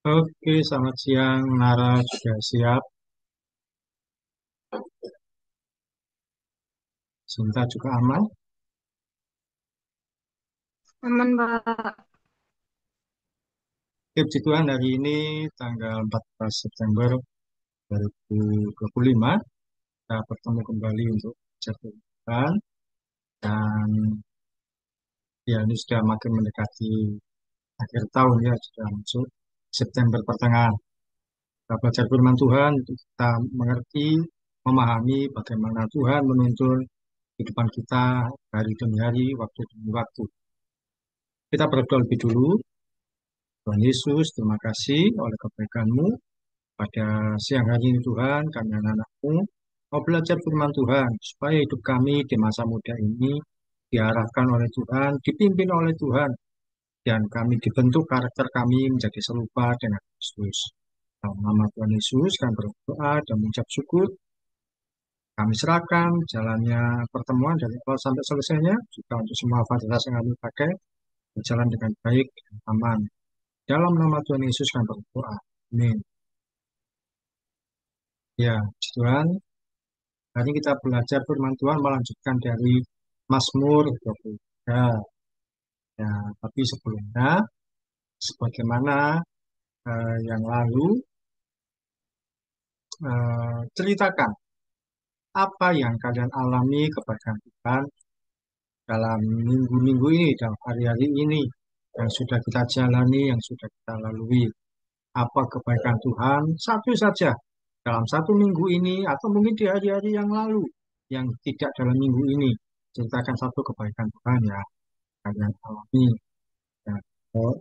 Oke, selamat siang. Nara sudah siap. Sinta juga aman. Aman, Pak. Oke, puji Tuhan hari ini tanggal 14 September 2025. Kita bertemu kembali untuk belajar Tuhan. Dan ya ini sudah makin mendekati akhir tahun ya, sudah masuk September pertengahan. Kita belajar firman Tuhan untuk kita mengerti, memahami bagaimana Tuhan menuntun kehidupan kita hari demi hari, waktu demi waktu. Kita berdoa lebih dulu. Tuhan Yesus, terima kasih oleh kebaikan-Mu. Pada siang hari ini Tuhan, kami anak-anak-Mu mau belajar firman Tuhan, supaya hidup kami di masa muda ini diarahkan oleh Tuhan, dipimpin oleh Tuhan, dan kami dibentuk karakter kami menjadi serupa dengan Kristus. Dalam nama Tuhan Yesus, kami berdoa dan mengucap syukur. Kami serahkan jalannya pertemuan dari awal sampai selesainya, juga untuk semua fasilitas yang kami pakai, berjalan dengan baik dan aman. Dalam nama Tuhan Yesus kami berdoa. Amin. Ya, puji Tuhan. Hari kita belajar firman Tuhan melanjutkan dari Mazmur 23. Ya, tapi sebelumnya, sebagaimana yang lalu, ceritakan apa yang kalian alami kepada Tuhan dalam minggu-minggu ini, dalam hari-hari ini, yang sudah kita jalani, yang sudah kita lalui. Apa kebaikan Tuhan? Satu saja dalam satu minggu ini, atau mungkin di hari-hari yang lalu, yang tidak dalam minggu ini. Ceritakan satu kebaikan Tuhan ya, kalian alami. Ya, oh,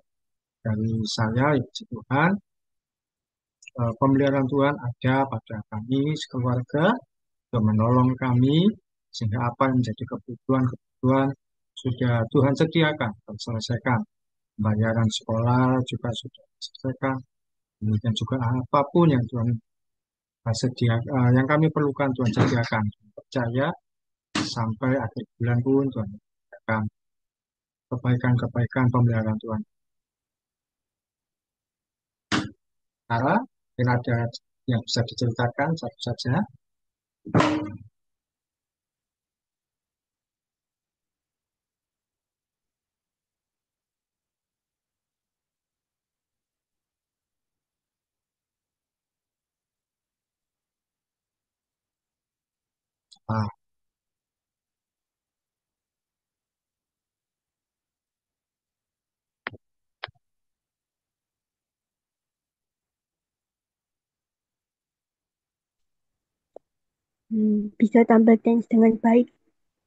dari saya, ya puji Tuhan, pemeliharaan Tuhan ada pada kami sekeluarga untuk menolong kami sehingga apa yang menjadi kebutuhan-kebutuhan sudah Tuhan sediakan dan selesaikan. Pembayaran sekolah juga sudah selesaikan. Kemudian juga apapun yang Tuhan yang kami perlukan Tuhan sediakan. Percaya sampai akhir bulan pun Tuhan sediakan kebaikan-kebaikan pemeliharaan Tuhan. Cara, mungkin ada yang bisa diceritakan satu saja. Ah, Bisa tampil dance dengan baik.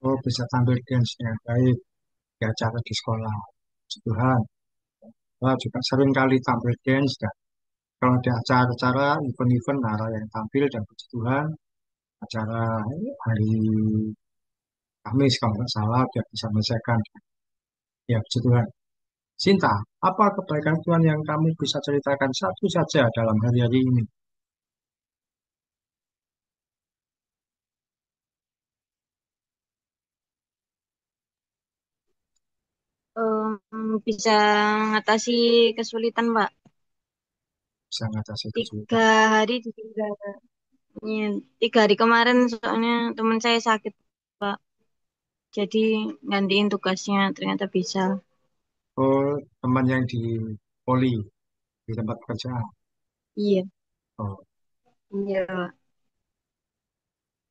oh, bisa tampil dance dengan baik di acara di sekolah. Puji Tuhan. Wah, juga sering kali tampil dance. Dan kalau ada acara-acara, event-event, Nara yang tampil dan puji Tuhan. Acara hari Kamis kalau nggak salah, dia bisa menyelesaikan. Ya, puji Tuhan. Sinta, apa kebaikan Tuhan yang kamu bisa ceritakan satu saja dalam hari-hari ini? Bisa mengatasi kesulitan, Pak. Bisa mengatasi Tiga kesulitan. hari ditunda. Ya, 3 hari kemarin soalnya teman saya sakit, Pak. Jadi gantiin tugasnya ternyata bisa. Oh, teman yang di poli, di tempat pekerjaan. Iya, Oh, iya, Pak.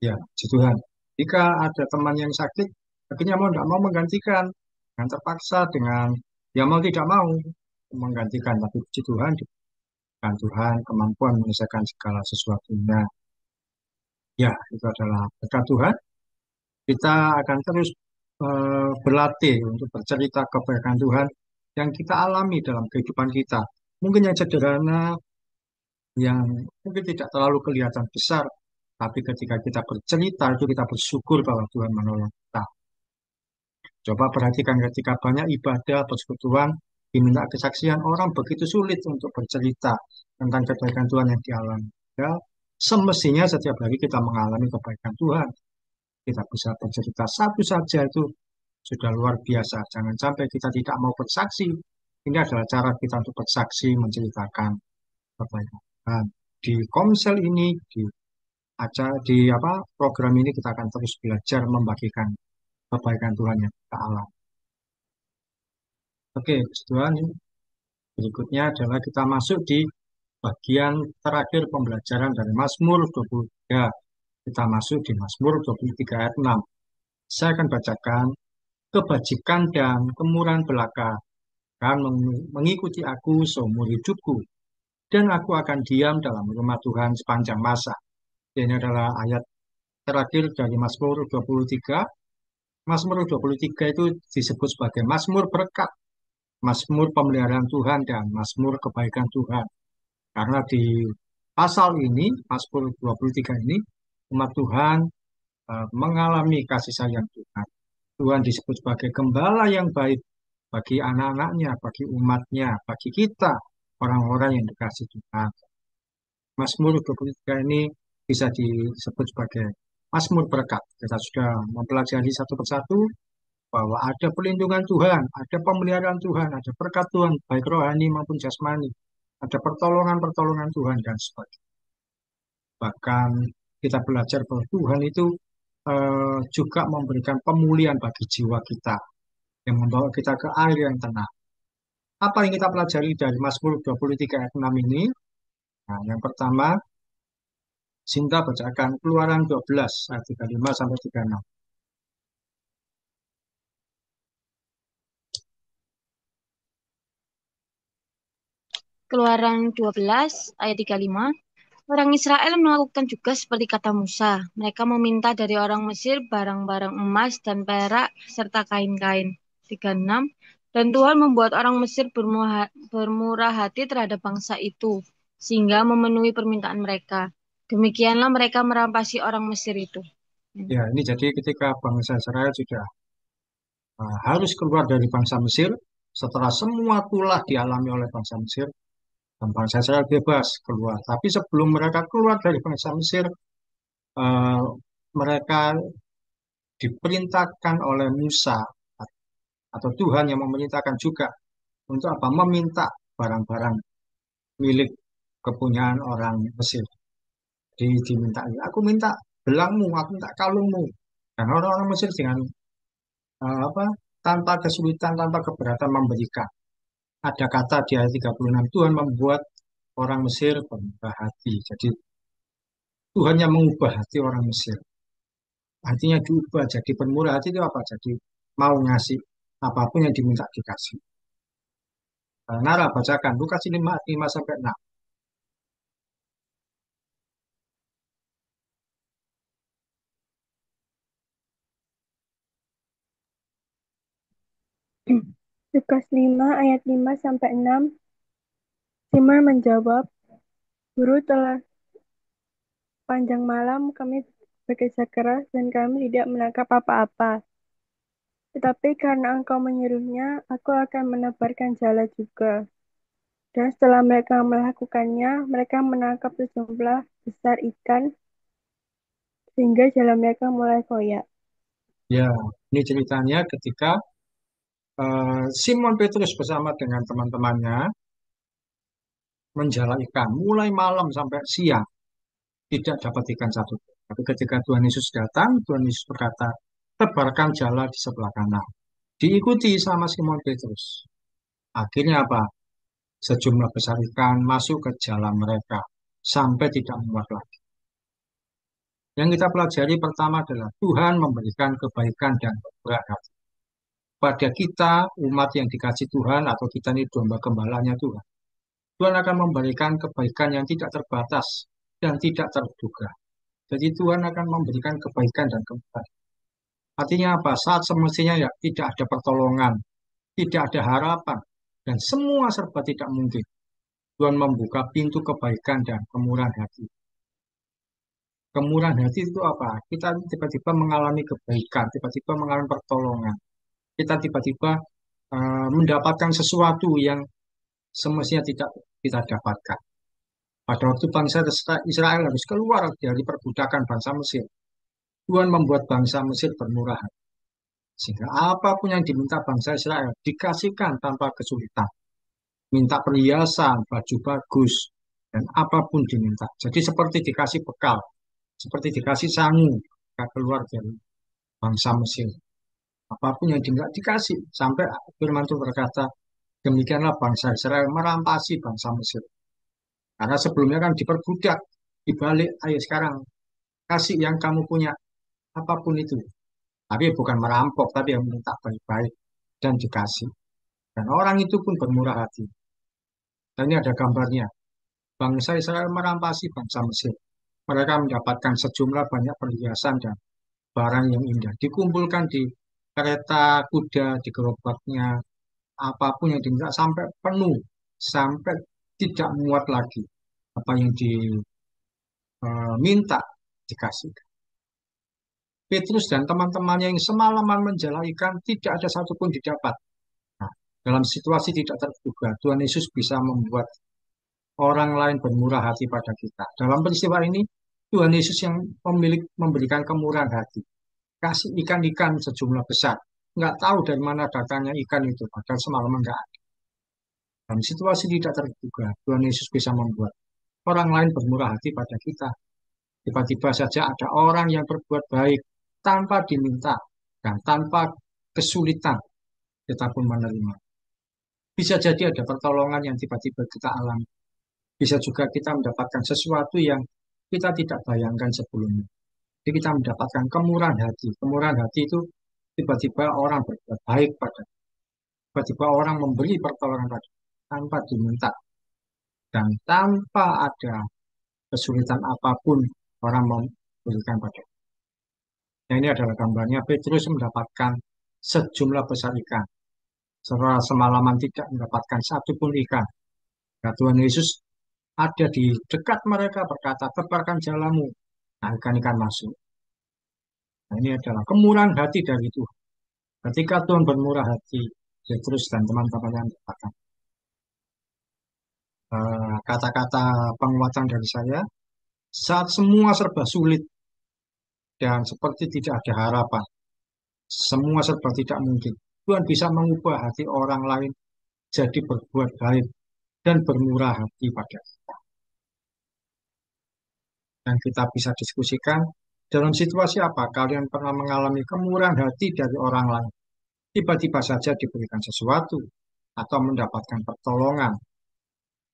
ya, puji Tuhan. Jika ada teman yang sakit, akhirnya mau tidak mau menggantikan. Yang terpaksa dengan, ya mau tidak mau menggantikan. Tapi puji Tuhan, diberikan Tuhan kemampuan menyelesaikan segala sesuatunya. Ya, itu adalah berkat Tuhan. Kita akan terus berlatih untuk bercerita kebaikan Tuhan yang kita alami dalam kehidupan kita. Mungkin yang sederhana, yang mungkin tidak terlalu kelihatan besar, tapi ketika kita bercerita itu kita bersyukur bahwa Tuhan menolong kita. Coba perhatikan ketika banyak ibadah, persekutuan, diminta kesaksian, orang begitu sulit untuk bercerita tentang kebaikan Tuhan yang dialami. Ya, semestinya setiap hari kita mengalami kebaikan Tuhan. Kita bisa bercerita satu saja itu sudah luar biasa. Jangan sampai kita tidak mau bersaksi. Ini adalah cara kita untuk bersaksi, menceritakan. kebaikan Tuhan. Di Komsel ini, di acara di apa program ini kita akan terus belajar membagikan kebaikan Tuhan yang kita alami. Oke, puji Tuhan. Berikutnya adalah kita masuk di bagian terakhir pembelajaran dari Mazmur 23. Kita masuk di Mazmur 23 ayat 6. Saya akan bacakan, kebajikan dan kemurahan belaka akan mengikuti aku seumur hidupku, dan aku akan diam dalam rumah Tuhan sepanjang masa. Ini adalah ayat terakhir dari Mazmur 23. Mazmur 23 itu disebut sebagai Mazmur berkat, Mazmur pemeliharaan Tuhan, dan Mazmur kebaikan Tuhan. Karena di pasal ini, Mazmur 23 ini, umat Tuhan mengalami kasih sayang Tuhan. Tuhan disebut sebagai gembala yang baik bagi anak-anaknya, bagi umatnya, bagi kita, orang-orang yang dikasih Tuhan. Mazmur 23 ini bisa disebut sebagai Mazmur berkat. Kita sudah mempelajari satu persatu bahwa ada perlindungan Tuhan, ada pemeliharaan Tuhan, ada berkat Tuhan, baik rohani maupun jasmani, ada pertolongan-pertolongan Tuhan dan sebagainya. Bahkan kita belajar bahwa Tuhan itu juga memberikan pemulihan bagi jiwa kita, yang membawa kita ke air yang tenang. Apa yang kita pelajari dari Mazmur 23 ayat 6 ini? Nah, yang pertama, Sinta bacakan Keluaran 12 ayat 35 sampai 36. Keluaran 12 ayat 35. Orang Israel melakukan juga seperti kata Musa. Mereka meminta dari orang Mesir barang-barang emas dan perak serta kain-kain. 36. Dan Tuhan membuat orang Mesir bermurah hati terhadap bangsa itu, sehingga memenuhi permintaan mereka. Demikianlah mereka merampasi orang Mesir itu. Ya, ini jadi ketika bangsa Israel sudah harus keluar dari bangsa Mesir, setelah semua tulah dialami oleh bangsa Mesir, dan bangsa Israel bebas keluar. Tapi sebelum mereka keluar dari bangsa Mesir, eh, mereka diperintahkan oleh Musa atau Tuhan yang memerintahkan juga untuk apa? Meminta barang-barang milik kepunyaan orang Mesir. Diminta, aku minta belangmu, aku minta kalungmu. Dan orang-orang Mesir dengan apa? Tanpa kesulitan, tanpa keberatan memberikan. Ada kata di ayat 36, Tuhan membuat orang Mesir berubah hati. Jadi Tuhan yang mengubah hati orang Mesir. Artinya diubah jadi bermurah hati itu apa? Jadi mau ngasih apapun yang diminta dikasih. Nara bacakan Lukas 5, 5 sampai 6. Lukas 5 ayat 5 sampai 6. Simon menjawab, Guru, telah panjang malam kami bekerja keras dan kami tidak menangkap apa-apa. Tetapi karena engkau menyuruhnya, aku akan menebarkan jala juga. Dan setelah mereka melakukannya, mereka menangkap sejumlah besar ikan sehingga jala mereka mulai koyak. Ya, ini ceritanya ketika Simon Petrus bersama dengan teman-temannya menjala ikan mulai malam sampai siang tidak dapat ikan satu. Tapi ketika Tuhan Yesus datang, Tuhan Yesus berkata, tebarkan jala di sebelah kanan. Diikuti sama Simon Petrus. Akhirnya apa? Sejumlah besar ikan masuk ke jala mereka sampai tidak muat lagi. Yang kita pelajari pertama adalah Tuhan memberikan kebaikan dan keberkahan pada kita, umat yang dikasih Tuhan, atau kita ini domba gembalanya Tuhan. Tuhan akan memberikan kebaikan yang tidak terbatas dan tidak terduga. Jadi Tuhan akan memberikan kebaikan dan keberkahan. Artinya apa? Saat semestinya ya tidak ada pertolongan, tidak ada harapan, dan semua serba tidak mungkin. Tuhan membuka pintu kebaikan dan kemurahan hati. Kemurahan hati itu apa? Kita tiba-tiba mengalami kebaikan, tiba-tiba mengalami pertolongan. Kita tiba-tiba mendapatkan sesuatu yang semestinya tidak kita dapatkan. Pada waktu bangsa Israel harus keluar dari perbudakan bangsa Mesir, Tuhan membuat bangsa Mesir bermurah hati. Sehingga apapun yang diminta bangsa Israel dikasihkan tanpa kesulitan. Minta perhiasan, baju bagus, dan apapun diminta. Jadi seperti dikasih bekal, seperti dikasih sangu ketika keluar dari bangsa Mesir. Apapun yang diminta dikasih. Sampai firman Tuhan berkata, demikianlah bangsa Israel merampasi bangsa Mesir. Karena sebelumnya kan diperbudak, dibalik, ayo sekarang kasih yang kamu punya, apapun itu. Tapi bukan merampok, tapi yang minta baik-baik dan dikasih. Dan orang itu pun bermurah hati. Dan ini ada gambarnya. Bangsa Israel merampasi bangsa Mesir. Mereka mendapatkan sejumlah banyak perhiasan dan barang yang indah. Dikumpulkan di kereta kuda, di gerobaknya, apapun yang diminta sampai penuh, sampai tidak muat lagi. Apa yang diminta dikasih. Petrus dan teman-temannya yang semalaman menjala ikan tidak ada satupun didapat. Nah, dalam situasi tidak terduga, Tuhan Yesus bisa membuat orang lain bermurah hati pada kita. Dalam peristiwa ini, Tuhan Yesus yang memberikan kemurahan hati. Kasih ikan-ikan sejumlah besar. Nggak tahu dari mana datangnya ikan itu, padahal semalaman nggak ada. Dalam situasi tidak terduga, Tuhan Yesus bisa membuat orang lain bermurah hati pada kita. Tiba-tiba saja ada orang yang berbuat baik tanpa diminta dan tanpa kesulitan, kita pun menerima. Bisa jadi ada pertolongan yang tiba-tiba kita alami. Bisa juga kita mendapatkan sesuatu yang kita tidak bayangkan sebelumnya. Jadi kita mendapatkan kemurahan hati. Kemurahan hati itu tiba-tiba orang berbuat baik pada, tiba-tiba orang memberi pertolongan pada tanpa diminta dan tanpa ada kesulitan apapun orang memberikan pada. Nah, ini adalah gambarnya Petrus mendapatkan sejumlah besar ikan. Setelah semalaman tidak mendapatkan satu pun ikan. Nah, Tuhan Yesus ada di dekat mereka berkata, tebarkan jalamu. Nah, ikan-ikan masuk. Nah, ini adalah kemurahan hati dari Tuhan. Ketika Tuhan bermurah hati, Petrus dan teman-teman yang mendapatkan kata-kata penguatan dari saya, saat semua serba sulit dan seperti tidak ada harapan, semua serba tidak mungkin, Tuhan bisa mengubah hati orang lain jadi berbuat baik dan bermurah hati pada kita. Dan kita bisa diskusikan dalam situasi apa kalian pernah mengalami kemurahan hati dari orang lain. Tiba-tiba saja diberikan sesuatu atau mendapatkan pertolongan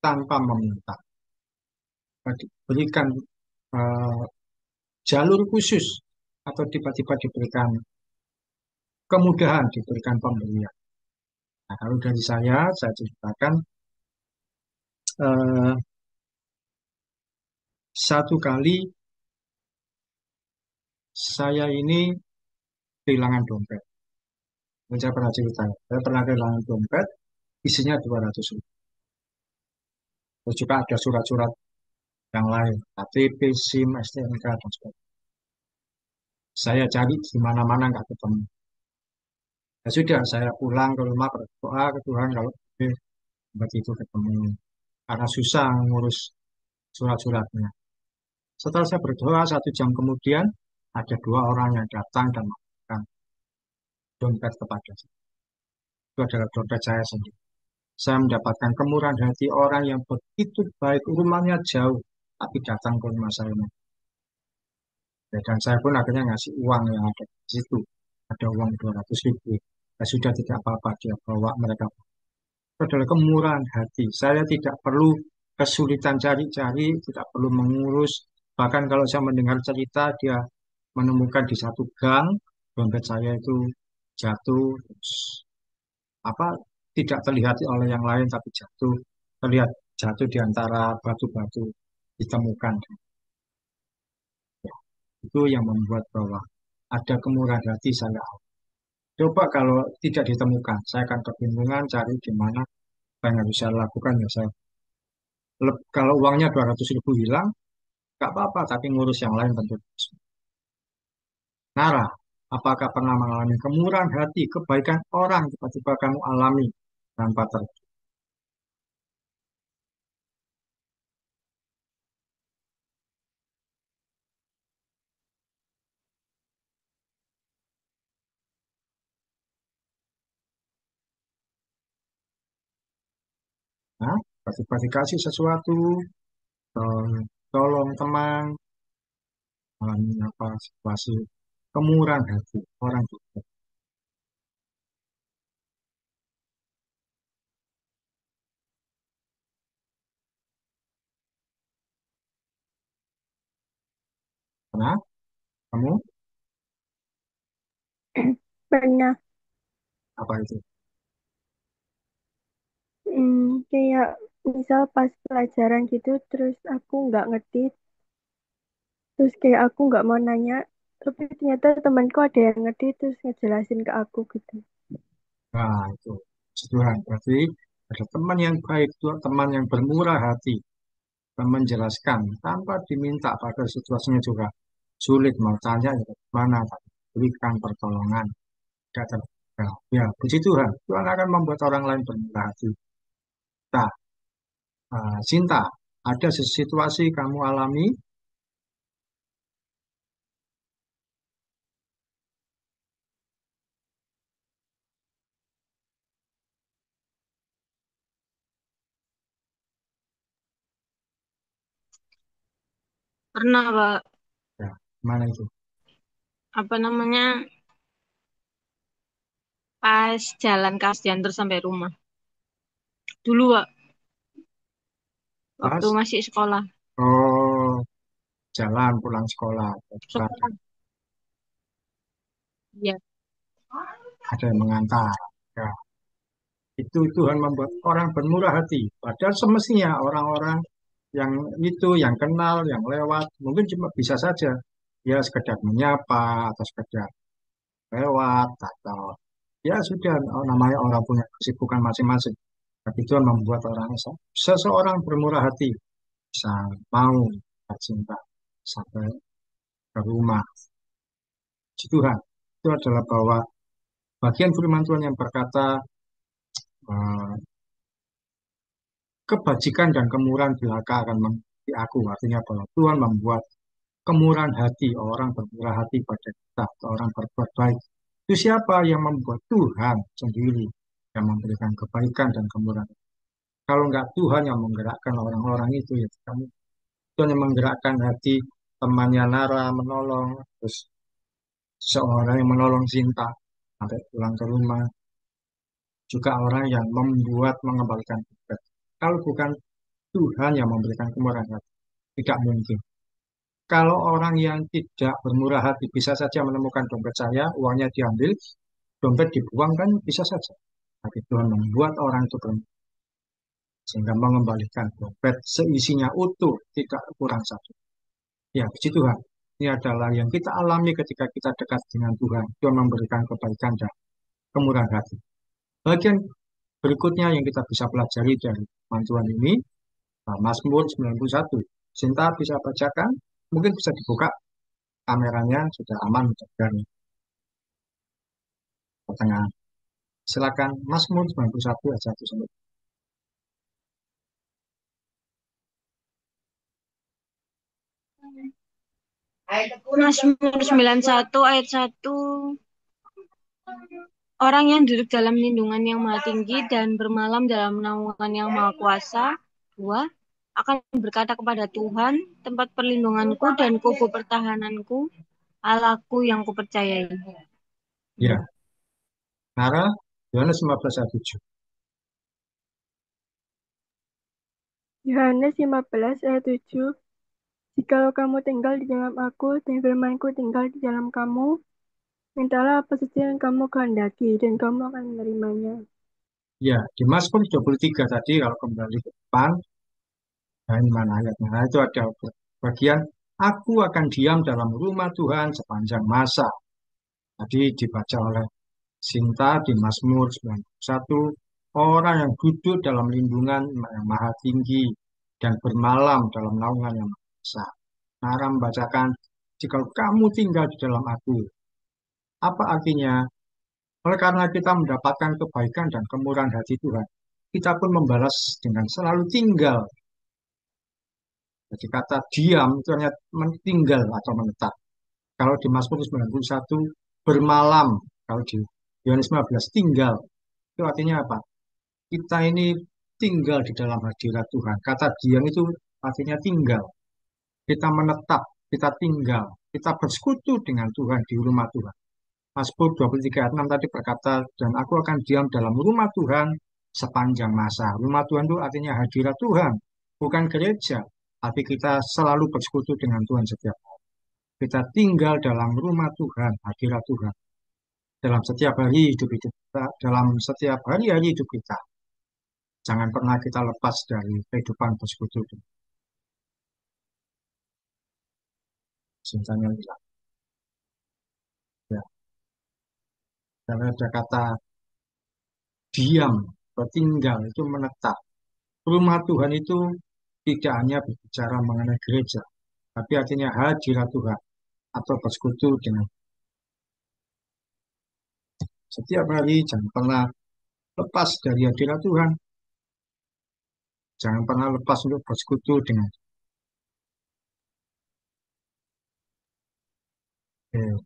tanpa meminta. Diberikan eh, jalur khusus atau tiba-tiba diberikan kemudahan, diberikan pemberian. Nah, kalau dari saya ceritakan eh, satu kali saya ini kehilangan dompet. Saya pernah cerita, saya pernah kehilangan dompet, isinya 200.000. Terus juga ada surat-surat yang lain, KTP, SIM, STNK, dan sebagainya. Saya cari di mana-mana nggak ketemu. Ya sudah, saya pulang ke rumah berdoa ke Tuhan kalau dompet itu ketemu. Karena susah ngurus surat-suratnya. Setelah saya berdoa, 1 jam kemudian, ada 2 orang yang datang dan memberikan dompet kepada saya. Itu adalah dompet saya sendiri. Saya mendapatkan kemurahan hati orang yang begitu baik, rumahnya jauh, tapi datang ke rumah saya. Ya, dan saya pun akhirnya ngasih uang yang ada di situ. Ada uang 200.000. Ya sudah tidak apa-apa, dia bawa mereka. Itu adalah kemurahan hati. Saya tidak perlu kesulitan cari-cari, tidak perlu mengurus. Bahkan kalau saya mendengar cerita, dia menemukan di satu gang, dompet saya itu jatuh, terus, apa tidak terlihat oleh yang lain, tapi jatuh, terlihat jatuh di antara batu-batu ditemukan. Ya, itu yang membuat bahwa ada kemurahan hati saya. Coba kalau tidak ditemukan, saya akan kebingungan cari di mana apa yang harus saya lakukan. Ya saya, kalau uangnya 200.000 hilang, nggak apa-apa, tapi ngurus yang lain tentu. Nara, apakah pernah mengalami kemurahan hati, kebaikan orang tiba-tiba kamu alami tanpa terduga? Nah, tiba-tiba dikasih sesuatu, tolong teman, mengalami apa situasi kemurahan hati orang juga. Pernah kamu Pernah. apa itu? Kayak misal pas pelajaran gitu, terus aku nggak ngerti, terus kayak aku nggak mau nanya, tapi ternyata temanku ada yang ngerti, terus ngejelasin ke aku gitu. Nah, itu Tuhan. Berarti ada teman yang baik, teman yang bermurah hati, dan menjelaskan tanpa diminta pada situasinya juga sulit mau tanya ya mana berikan pertolongan tidak terbuka. Ya, puji Tuhan. Tuhan akan membuat orang lain bermurah hati. Nah, Sinta, ada situasi kamu alami? Pernah, Pak. Ya, mana itu? Apa namanya? Pas jalan kaki diantar sampai rumah. Dulu, Pak, waktu Pas, masih sekolah. oh, jalan pulang sekolah. Sekolah. Iya. Ada yang mengantar. Ya, itu Tuhan membuat orang bermurah hati. Padahal semestinya orang-orang yang itu, yang kenal, yang lewat, mungkin cuma bisa saja ya sekedar menyapa atau sekedar lewat atau ya sudah namanya orang punya kesibukan masing-masing. Tapi Tuhan membuat orang seseorang bermurah hati bisa mau cinta sampai ke rumah. Puji Tuhan itu adalah bahwa bagian firman Tuhan yang berkata eh, kebajikan dan kemurahan belaka akan mengikuti aku. Artinya bahwa Tuhan membuat kemurahan hati, orang bermurah hati pada kita, orang berbuat baik. Itu siapa yang membuat Tuhan sendiri yang memberikan kebaikan dan kemurahan. Kalau enggak Tuhan yang menggerakkan orang-orang itu, ya kamu Tuhan yang menggerakkan hati temannya Nara menolong, terus seorang yang menolong Sinta sampai pulang ke rumah, juga orang yang membuat mengembalikan dompet. Kalau bukan Tuhan yang memberikan kemurahan hati, tidak mungkin. Kalau orang yang tidak bermurah hati bisa saja menemukan dompet saya, uangnya diambil, dompet dibuang kan bisa saja. Tapi Tuhan membuat orang itu sehingga mengembalikan dompet seisinya utuh, tidak kurang satu. Ya, puji Tuhan. Ini adalah yang kita alami ketika kita dekat dengan Tuhan. Tuhan memberikan kebaikan dan kemurahan hati. Bagian berikutnya yang kita bisa pelajari dari firman Tuhan ini, Mazmur 91. Sinta bisa bacakan, mungkin bisa dibuka kameranya, sudah aman dan pertengahan. Silakan Mazmur 91 ayat 1 sampai. Mazmur 91 ayat 1. Orang yang duduk dalam lindungan yang maha tinggi dan bermalam dalam naungan yang maha kuasa. 2. Akan berkata kepada Tuhan, tempat perlindunganku dan kubu pertahananku, Allahku yang kupercayai. Ya, Nara, Yohanes 15 ayat 7. Yohanes 15 ayat 7. Jikalau kamu tinggal di dalam aku dan firmanku tinggal di dalam kamu, mintalah apa saja yang kamu kehendaki dan kamu akan menerimanya. Ya, di Mazmur 23 tadi kalau kembali ke depan, nah ini mana ayatnya? Nah, itu ada bagian, aku akan diam dalam rumah Tuhan sepanjang masa. Tadi dibaca oleh Sinta di Mazmur 91, orang yang duduk dalam lindungan yang maha tinggi dan bermalam dalam naungan yang maha esa. Nara membacakan, jika kamu tinggal di dalam aku, apa artinya? Oleh karena kita mendapatkan kebaikan dan kemurahan hati Tuhan, kita pun membalas dengan selalu tinggal. Jadi kata diam itu hanya tinggal atau menetap. Kalau di Mazmur 91 bermalam, kalau di Yohanes 15 tinggal. Itu artinya apa? Kita ini tinggal di dalam hadirat Tuhan. Kata diam itu artinya tinggal. Kita menetap, kita tinggal, kita bersekutu dengan Tuhan di rumah Tuhan. Mazmur 23 ayat 6 tadi berkata, dan aku akan diam dalam rumah Tuhan sepanjang masa. Rumah Tuhan itu artinya hadirat Tuhan, bukan gereja. Tapi kita selalu bersekutu dengan Tuhan setiap hari. Kita tinggal dalam rumah Tuhan, hadirat Tuhan. Dalam setiap hari hidup kita, dalam setiap hari-hari hidup kita. Jangan pernah kita lepas dari kehidupan bersekutu. Cintanya hilang. Ya. Karena ada kata diam atau tinggal itu menetap. Rumah Tuhan itu tidak hanya berbicara mengenai gereja, tapi artinya hadirat Tuhan atau bersekutu dengan setiap hari. Jangan pernah lepas dari hadirat Tuhan. Jangan pernah lepas untuk bersekutu dengan. Eh,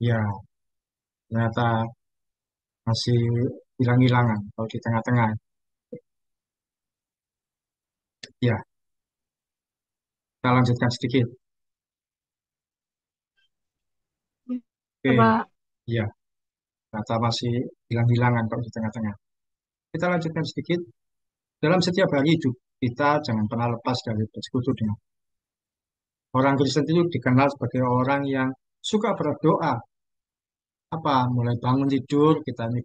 ya, ternyata masih hilang-hilangan kalau di tengah-tengah. Ya, kita lanjutkan sedikit. Ya, Oke, Pak. ya, ternyata masih hilang-hilangan kalau di tengah-tengah. Kita lanjutkan sedikit. Dalam setiap hari hidup kita jangan pernah lepas dari bersekutu dengan orang Kristen itu dikenal sebagai orang yang suka berdoa. Apa? Mulai bangun tidur kita ini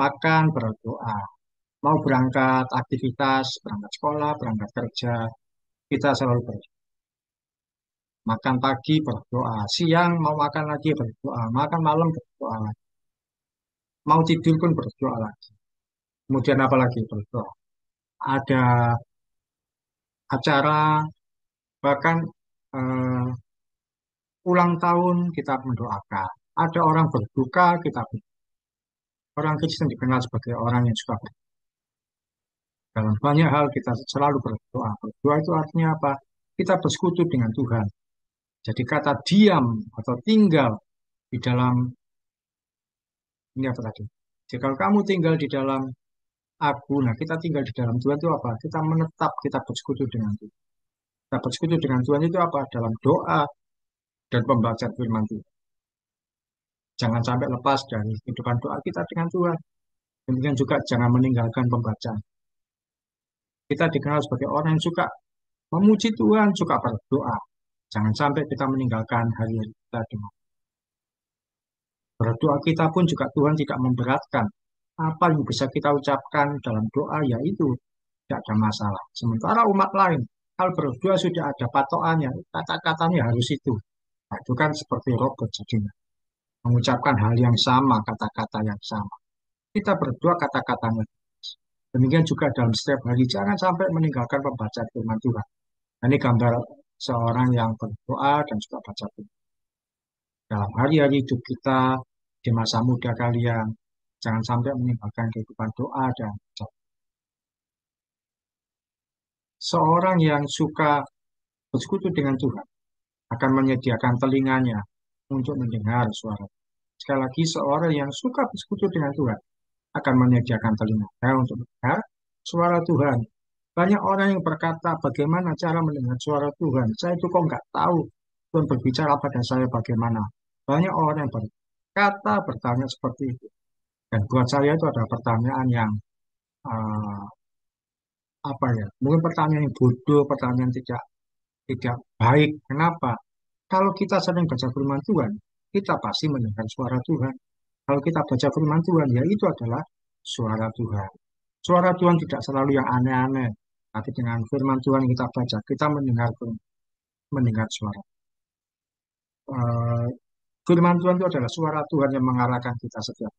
makan berdoa. Mau berangkat aktivitas, berangkat sekolah, berangkat kerja, kita selalu berdoa. Makan pagi berdoa, siang mau makan lagi berdoa, makan malam berdoa lagi. Mau tidur pun berdoa lagi. Kemudian apa lagi berdoa? Ada acara, bahkan eh, ulang tahun kita mendoakan. Ada orang berduka, kita berdoa. Orang Kristen dikenal sebagai orang yang suka berdoa. Dalam banyak hal kita selalu berdoa. Berdoa itu artinya apa? Kita bersekutu dengan Tuhan. Jadi kata diam atau tinggal di dalam, ini apa tadi? Jadi kalau kamu tinggal di dalam aku, nah kita tinggal di dalam Tuhan itu apa? Kita menetap, kita bersekutu dengan Tuhan. Kita bersekutu dengan Tuhan itu apa? Dalam doa dan pembacaan firman Tuhan. Jangan sampai lepas dari kehidupan doa kita dengan Tuhan. Demikian juga jangan meninggalkan pembacaan. Kita dikenal sebagai orang yang suka memuji Tuhan, suka berdoa. Jangan sampai kita meninggalkan hari-hari kita dengan berdoa. Kita pun juga Tuhan tidak memberatkan. Apa yang bisa kita ucapkan dalam doa yaitu tidak ada masalah. Sementara umat lain, hal berdoa sudah ada patokannya, kata-katanya harus itu. Nah, itu kan seperti robot jadinya. Mengucapkan hal yang sama, kata-kata yang sama. Kita berdoa kata-katanya. Demikian juga dalam setiap hari, jangan sampai meninggalkan pembacaan firman Tuhan. Ini gambar seorang yang berdoa dan juga baca firman. Dalam hari-hari hidup kita, di masa muda kalian, jangan sampai meninggalkan kehidupan doa dan baca. Seorang yang suka bersekutu dengan Tuhan akan menyediakan telinganya untuk mendengar suara. Sekali lagi, seorang yang suka bersekutu dengan Tuhan akan menyediakan telinganya untuk mendengar suara Tuhan. Banyak orang yang berkata, bagaimana cara mendengar suara Tuhan? Saya itu kok nggak tahu Tuhan berbicara pada saya bagaimana. Banyak orang yang berkata, bertanya seperti itu. Dan buat saya itu adalah pertanyaan yang eh, apa ya? Mungkin pertanyaan yang bodoh, pertanyaan tidak tidak baik. Kenapa? Kalau kita sering baca firman Tuhan, kita pasti mendengar suara Tuhan. Kalau kita baca firman Tuhan, ya itu adalah suara Tuhan. Suara Tuhan tidak selalu yang aneh-aneh, tapi dengan firman Tuhan yang kita baca, kita mendengar suara. Eh, Firman Tuhan itu adalah suara Tuhan yang mengarahkan kita setiap.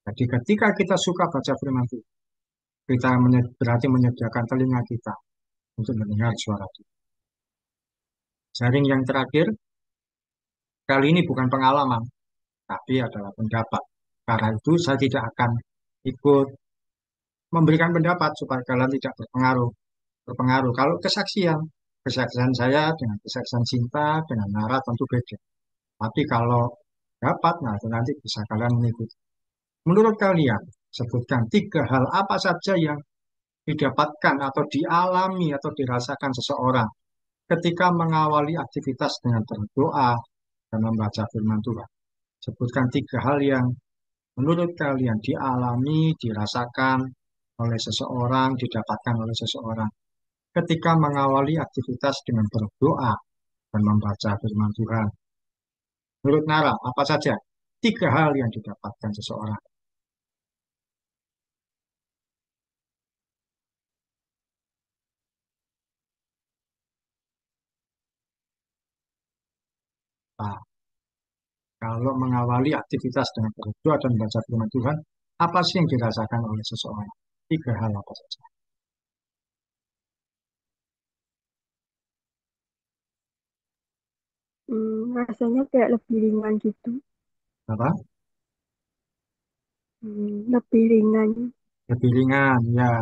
Jadi ketika kita suka baca firman Tuhan, kita berarti menyediakan telinga kita untuk mendengar suara Tuhan. Sharing yang terakhir, kali ini bukan pengalaman, tapi adalah pendapat. Karena itu saya tidak akan ikut memberikan pendapat supaya kalian tidak berpengaruh. Berpengaruh. Kalau kesaksian, kesaksian saya dengan kesaksian cinta dengan Nara tentu beda. Tapi kalau dapat, nah itu nanti bisa kalian mengikuti. Menurut kalian, sebutkan tiga hal apa saja yang didapatkan atau dialami atau dirasakan seseorang ketika mengawali aktivitas dengan berdoa dan membaca firman Tuhan. Sebutkan tiga hal yang menurut kalian dialami, dirasakan oleh seseorang, didapatkan oleh seseorang ketika mengawali aktivitas dengan berdoa dan membaca firman Tuhan. Menurut Nara, apa saja tiga hal yang didapatkan seseorang? Nah, kalau mengawali aktivitas dengan berdoa dan membaca firman Tuhan, apa sih yang dirasakan oleh seseorang? Tiga hal apa saja? Rasanya kayak lebih ringan gitu. Apa? Lebih ringan. Lebih ringan, ya.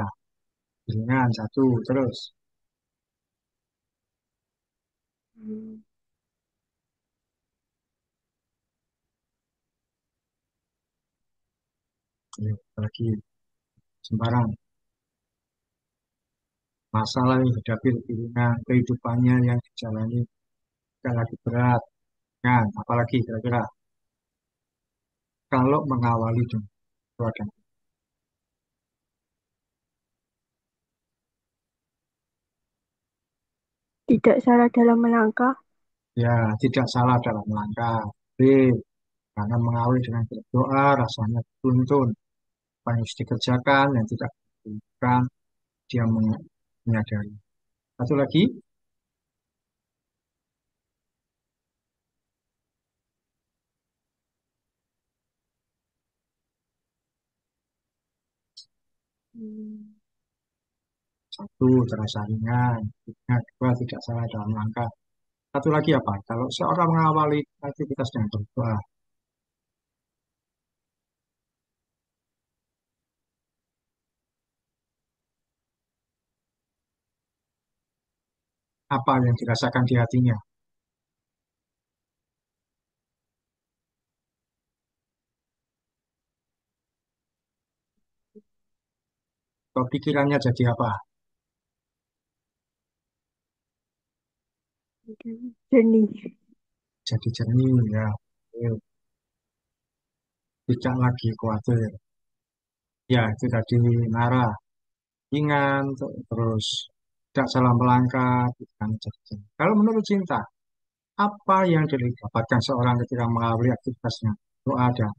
Ringan, satu. Terus, Hmm, ya, lagi sembarang. Masalah yang dihadapi lebih ringan, kehidupannya yang dijalani tidak lagi berat. Kan, apalagi kira-kira kalau mengawali dengan doa dan Tidak salah dalam melangkah. ya tidak salah dalam langkah. B, karena mengawali dengan berdoa rasanya tuntun apa yang harus dikerjakan yang tidak dikerjakan dia menyadari. Satu lagi, Hmm, satu terasa ringan, tiga, dua tidak salah dalam langkah. Satu lagi apa? Kalau seorang mengawali aktivitas dengan berdoa, apa yang dirasakan di hatinya? Atau pikirannya jadi apa? Jernih. Jadi jernih ya. Eh, Tidak lagi khawatir. Ya, itu tadi Nara. Ringan, terus tidak salah melangkah. Bukan jadi jernih. Kalau menurut Cinta, apa yang didapatkan seorang ketika mengawali aktivitasnya? Doa dan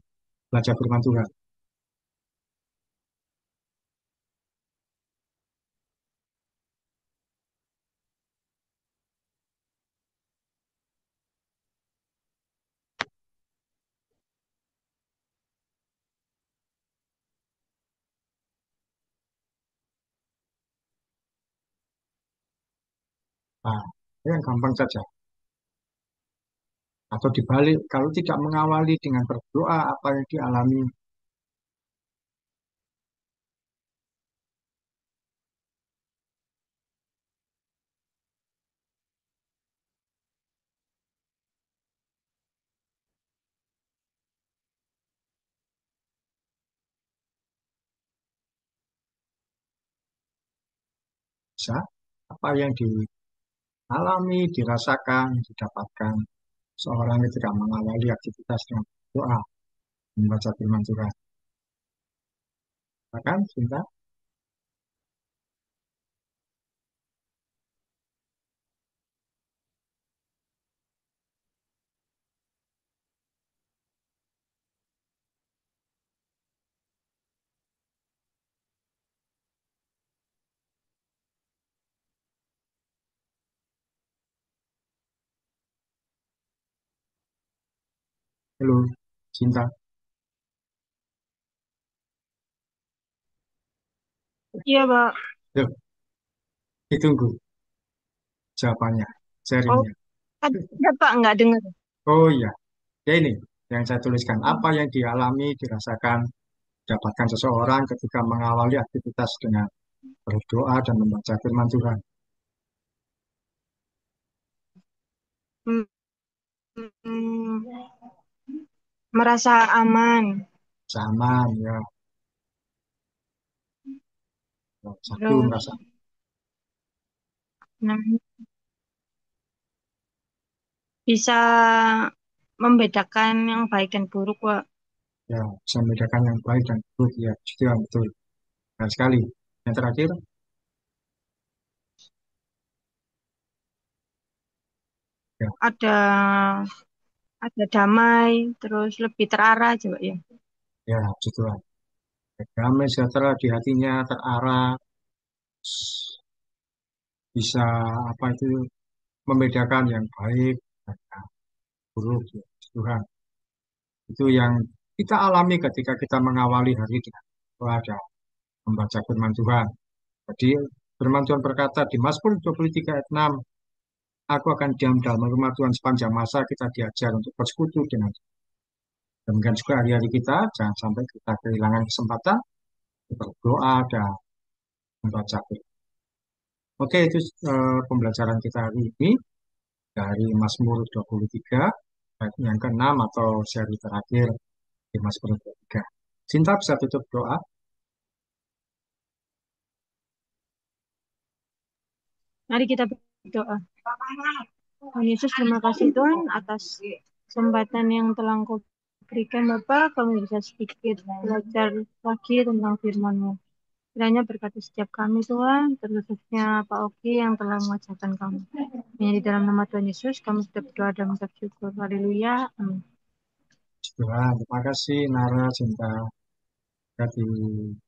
baca firman Tuhan. Nah, itu yang gampang saja. Atau dibalik, kalau tidak mengawali dengan berdoa, apa yang dialami bisa, apa yang dialami, dirasakan, didapatkan seorang yang tidak mengawali aktivitas dengan doa, membaca firman Tuhan. Bahkan cinta, halo, cinta, Iya, Pak. yuk, ditunggu jawabannya, Oh, sharingnya. tadi ada Pak nggak dengar. Oh iya, ya ini yang saya tuliskan. Apa yang dialami, dirasakan, dapatkan seseorang ketika mengawali aktivitas dengan berdoa dan membaca firman Tuhan. Hmm, merasa aman. Zaman ya. Satu Terus merasa namanya bisa membedakan yang baik dan buruk, Wak. ya bisa membedakan yang baik dan buruk ya. Itu yang betul. Nah, sekali. Yang terakhir ya, Ada damai, terus lebih terarah juga ya. ya gitu lah. Damai sejahtera di hatinya terarah, bisa apa itu membedakan yang baik dan yang buruk ya. Tuhan itu yang kita alami ketika kita mengawali hari dengan ada membaca firman Tuhan. Jadi firman Tuhan berkata di Mazmur 23 ayat 6, aku akan diam dalam rumah Tuhan sepanjang masa kita diajar untuk bersekutu dengan Tuhan. Demikian juga hari-hari kita, jangan sampai kita kehilangan kesempatan berdoa dan membaca firman. Oke, itu pembelajaran kita hari ini dari Mazmur 23, ayat yang ke-6 atau seri terakhir di Mazmur 23. Cinta bisa tutup doa. Mari kita berdoa. Tuhan Yesus, terima kasih Tuhan atas kesempatan yang telah Engkau berikan Bapak. Kami bisa sedikit belajar lagi tentang firman-Mu. Kiranya berkati setiap kami Tuhan, terkhususnya Pak Oki yang telah mengajarkan kami. Hanya di dalam nama Tuhan Yesus kami sudah berdoa dan mengucap syukur. Haleluya. Amin. Tuhan, terima kasih Nara, cinta. Terima kasih.